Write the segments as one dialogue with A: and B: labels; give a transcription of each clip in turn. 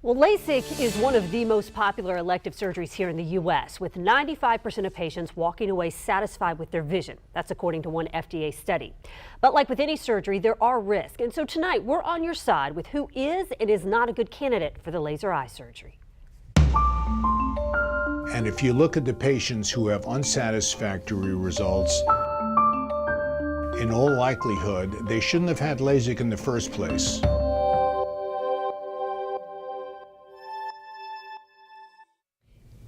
A: Well, LASIK is one of the most popular elective surgeries here in the U.S., with 95% of patients walking away satisfied with their vision. That's according to one FDA study. But like with any surgery, there are risks. And so tonight, we're on your side with who is and is not a good candidate for the laser eye surgery.
B: And if you look at the patients who have unsatisfactory results, in all likelihood, they shouldn't have had LASIK in the first place.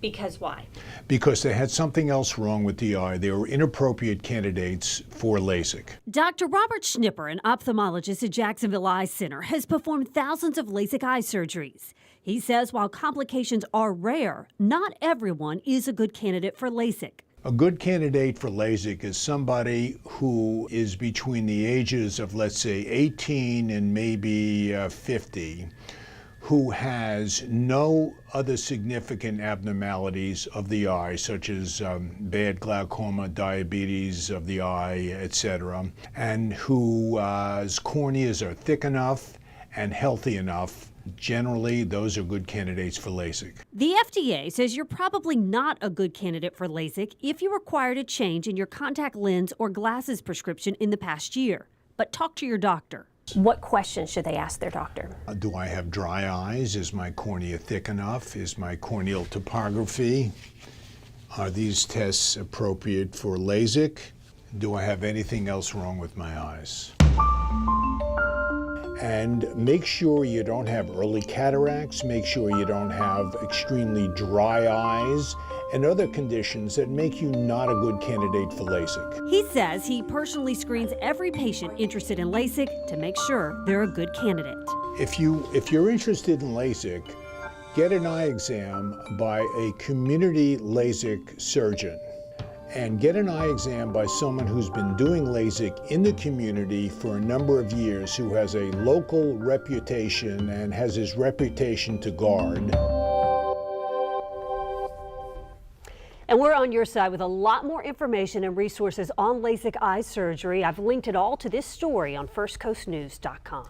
A: Because why?
B: Because they had something else wrong with the eye. They were inappropriate candidates for LASIK.
A: Dr. Robert Schnipper, an ophthalmologist at Jacksonville Eye Center, has performed thousands of LASIK eye surgeries. He says while complications are rare, not everyone is a good candidate for LASIK.
B: A good candidate for LASIK is somebody who is between the ages of, let's say, 18 and maybe 50, who has no other significant abnormalities of the eye, such as bad glaucoma, diabetes of the eye, etc., and whose corneas are thick enough and healthy enough. Generally, those are good candidates for LASIK.
A: The FDA says you're probably not a good candidate for LASIK if you required a change in your contact lens or glasses prescription in the past year. But talk to your doctor. What questions should they ask their doctor?
B: Do I have dry eyes? Is my cornea thick enough? Is my corneal topography? Are these tests appropriate for LASIK? Do I have anything else wrong with my eyes? And make sure you don't have early cataracts, make sure you don't have extremely dry eyes, and other conditions that make you not a good candidate for LASIK.
A: He says he personally screens every patient interested in LASIK to make sure they're a good candidate.
B: If you're interested in LASIK, get an eye exam by a community LASIK surgeon. And get an eye exam by someone who's been doing LASIK in the community for a number of years, who has a local reputation and has his reputation to guard.
A: And we're on your side with a lot more information and resources on LASIK eye surgery. I've linked it all to this story on firstcoastnews.com.